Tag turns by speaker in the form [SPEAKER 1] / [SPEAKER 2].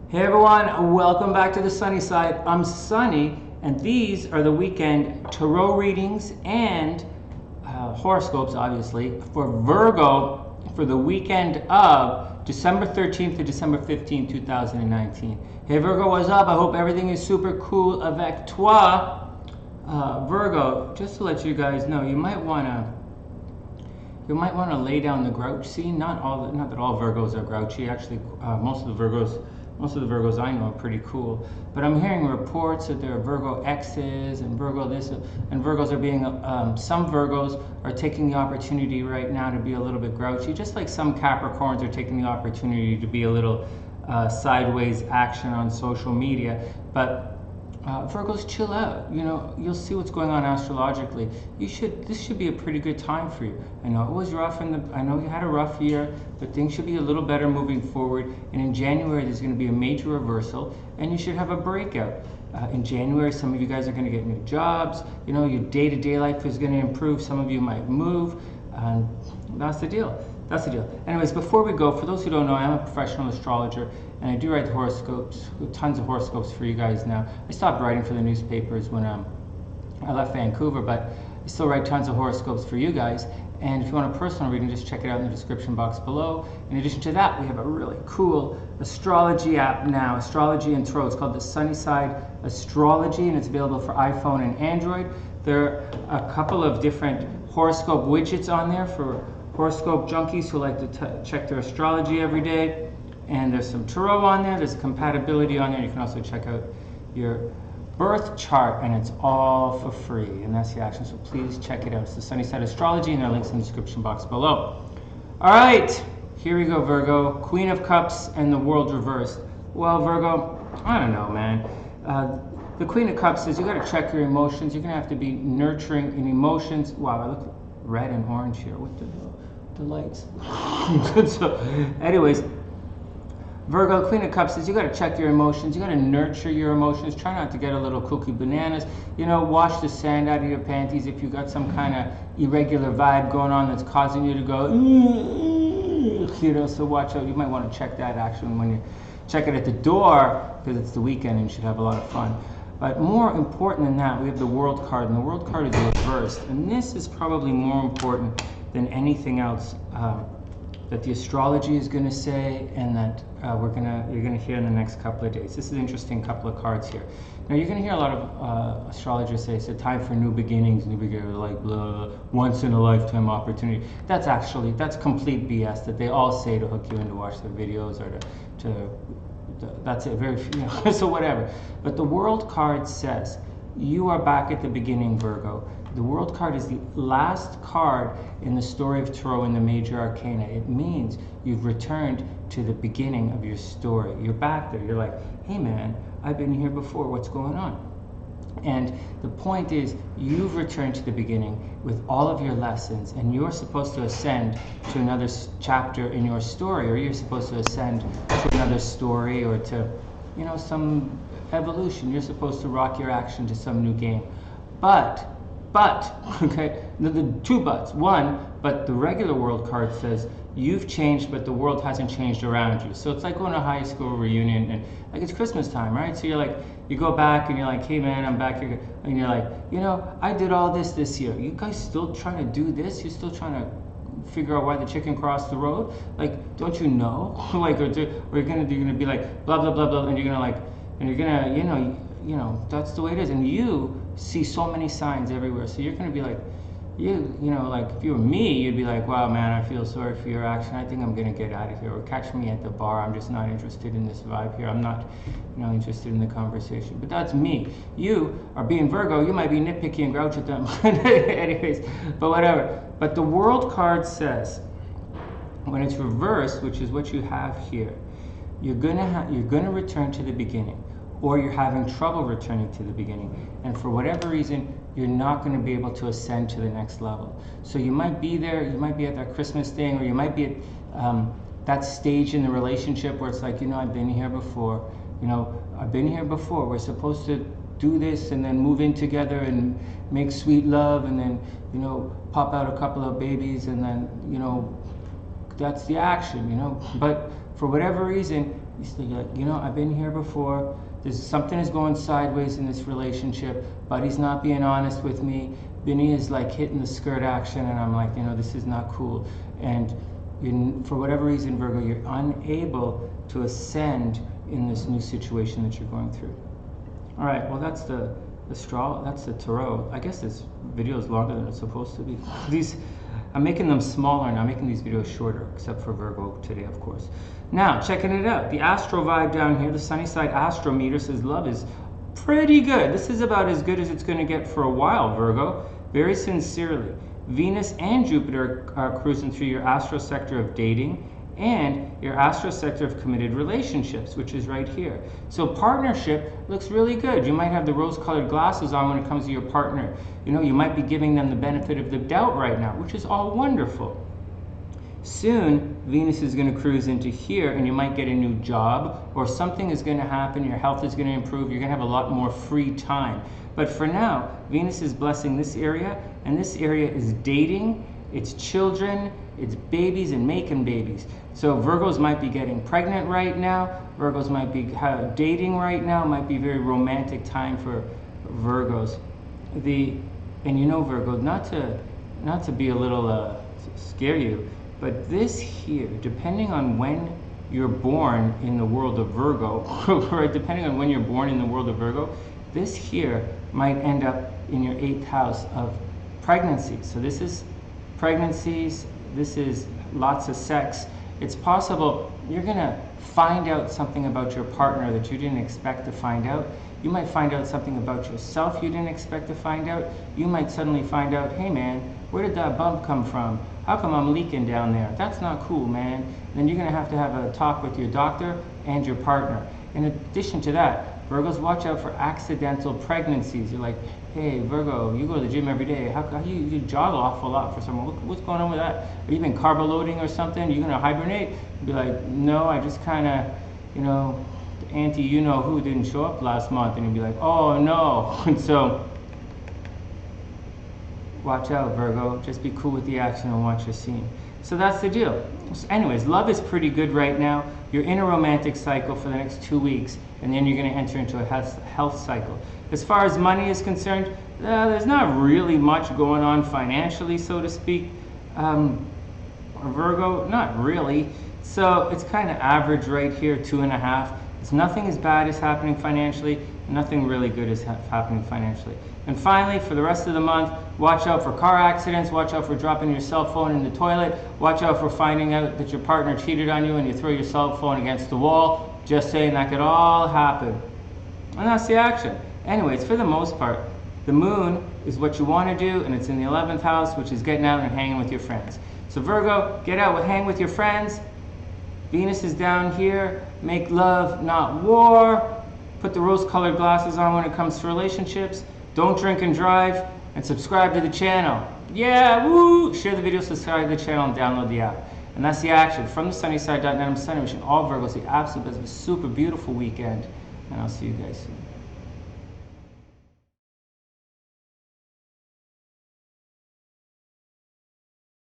[SPEAKER 1] Hey everyone, welcome back to the Sunny Side. I'm Sunny, and these are the weekend tarot readings and horoscopes, obviously, for Virgo for the weekend of December 13th to December 15th, 2019. Hey Virgo, what's up? I hope everything is super cool avec toi. Virgo, just to let you guys know, you might want to lay down the grouch scene. Not that all Virgos are grouchy. Actually, most of the Virgos I know are pretty cool. But I'm hearing reports that there are Virgo X's and Virgo this, and Virgos are being, some Virgos are taking the opportunity right now to be a little bit grouchy, just like some Capricorns are taking the opportunity to be a little sideways action on social media. But Virgos, chill out. You know, you'll see what's going on astrologically. This should be a pretty good time for you. I know it was rough I know you had a rough year, but things should be a little better moving forward. And in January, there's going to be a major reversal, and you should have a breakout. In January, some of you guys are going to get new jobs. You know, your day-to-day life is going to improve. Some of you might move, and that's the deal. That's the deal. Anyways, before we go, for those who don't know, I am a professional astrologer, and I do write horoscopes, tons of horoscopes for you guys now. I stopped writing for the newspapers when I left Vancouver, but I still write tons of horoscopes for you guys. And if you want a personal reading, just check it out in the description box below. In addition to that, we have a really cool astrology app now, astrology and tarot. It's called the SunnySide Astrology, and it's available for iPhone and Android. There are a couple of different horoscope widgets on there for horoscope junkies who like to check their astrology every day. And there's some tarot on there, there's compatibility on there. You can also check out your birth chart, and it's all for free, and that's the action, so please check it out. It's the SunnySide Astrology, and there are links in the description box below. All right, here we go, Virgo. Queen of Cups and the World reversed. Well, Virgo, I don't know, man. The Queen of Cups says you got to check your emotions. You're going to have to be nurturing in emotions. Wow, I look red and orange here with the lights. So, anyways, Virgo, Queen of Cups says you got to check your emotions. You got to nurture your emotions. Try not to get a little kooky bananas. You know, wash the sand out of your panties if you got some kind of irregular vibe going on that's causing you to go, you know, so watch out. You might want to check that action when you check it at the door, because it's the weekend and you should have a lot of fun. But more important than that, we have the World card, and the World card is reversed. And this is probably more important than anything else that the astrology is going to say, and that you're going to hear in the next couple of days. This is an interesting couple of cards here. Now you're going to hear a lot of astrologers say it's a time for new beginnings, like blah, once in a lifetime opportunity. That's complete BS that they all say to hook you in to watch their videos or that's it. Very few, you know, so whatever. But the World card says you are back at the beginning, Virgo. The World card is the last card in the story of tarot in the major arcana. It means you've returned to the beginning of your story. You're back there. You're like, hey man, I've been here before. What's going on? And the point is, you've returned to the beginning with all of your lessons, and you're supposed to ascend to another chapter in your story, or you're supposed to ascend to another story, or to, you know, some evolution. You're supposed to rock your action to some new game. But, okay, the two buts. One, but the regular World card says you've changed, but the world hasn't changed around you. So it's like going to a high school reunion, and like it's Christmas time, right? So you're like, you go back and you're like, hey man, I'm back here. And you're like, you know, I did all this year. You guys still trying to do this? You're still trying to figure out why the chicken crossed the road? Like, don't you know? Like, or you're gonna be like, blah, blah, blah, blah, and you're gonna like, and you're gonna, you know, that's the way it is. And you see so many signs everywhere. So you're gonna be like, you know, like if you were me, you'd be like, wow, man, I feel sorry for your action. I think I'm gonna get out of here, or catch me at the bar. I'm just not interested in this vibe here. I'm not, you know, interested in the conversation. But that's me. You are being Virgo. You might be nitpicky and grouch at them. Anyways, but whatever. But the World card says, when it's reversed, which is what you have here, you're gonna return to the beginning, or you're having trouble returning to the beginning, and for whatever reason, you're not going to be able to ascend to the next level. So you might be there, you might be at that Christmas thing, or you might be at that stage in the relationship where it's like, you know, I've been here before. You know, I've been here before. We're supposed to do this and then move in together and make sweet love, and then, you know, pop out a couple of babies, and then, you know, that's the action, you know. But for whatever reason, You're like, you know, I've been here before. There's something is going sideways in this relationship. Buddy's not being honest with me. Vinny is like hitting the skirt action, and I'm like, you know, this is not cool. And for whatever reason, Virgo, you're unable to ascend in this new situation that you're going through. All right, well, that's the tarot. I guess this video is longer than it's supposed to be. I'm making them smaller and I'm making these videos shorter, except for Virgo today, of course. Now, checking it out, the Astro vibe down here, the SunnySide Astro meter says love is pretty good. This is about as good as it's going to get for a while, Virgo. Very sincerely. Venus and Jupiter are cruising through your astro sector of dating and your astro sector of committed relationships, which is right here. So partnership looks really good. You might have the rose-colored glasses on when it comes to your partner. You know, you might be giving them the benefit of the doubt right now, which is all wonderful. Soon, Venus is going to cruise into here, and you might get a new job, or something is going to happen, your health is going to improve, you're going to have a lot more free time. But for now, Venus is blessing this area, and this area is dating, it's children, it's babies and making babies. So Virgos might be getting pregnant right now, Virgos might be dating right now, might be a very romantic time for Virgos. And you know, Virgo, not to be a little scare you, but this here, depending on when you're born in the world of Virgo, right, depending on when you're born in the world of Virgo, this here might end up in your 8th house of pregnancy. So this is pregnancies, this is lots of sex. It's possible you're gonna find out something about your partner that you didn't expect to find out. You might find out something about yourself you didn't expect to find out. You might suddenly find out, hey man, where did that bump come from? How come I'm leaking down there? That's not cool, man. And then you're gonna have to have a talk with your doctor and your partner. In addition to that, Virgos, watch out for accidental pregnancies. You're like, hey, Virgo, you go to the gym every day. How you jog an awful lot for someone? What's going on with that? Have you been carbo loading or something? You gonna hibernate? Be like, no, I just kind of, you know, the auntie you know who didn't show up last month, and you'd be like, oh no. And so, watch out, Virgo. Just be cool with the action and watch your scene. So that's the deal. So anyways, love is pretty good right now. You're in a romantic cycle for the next 2 weeks, and then you're going to enter into a health cycle. As far as money is concerned, there's not really much going on financially, so to speak. Virgo, not really. So it's kind of average right here, 2.5. It's nothing as bad as happening financially. Nothing really good is happening financially. And finally, for the rest of the month, watch out for car accidents, watch out for dropping your cell phone in the toilet, watch out for finding out that your partner cheated on you and you throw your cell phone against the wall. Just saying, that could all happen. And that's the action. Anyways, for the most part, the moon is what you want to do, and it's in the 11th house, which is getting out and hanging with your friends. So Virgo, get out, hang with your friends. Venus is down here. Make love, not war. Put the rose-colored glasses on when it comes to relationships. Don't drink and drive. And subscribe to the channel. Yeah, woo! Share the video, subscribe to the channel, and download the app. And that's the action. From TheSunnySide.net, I'm Sunny, wishing all Virgos the absolute best of a super beautiful weekend. And I'll see you guys soon.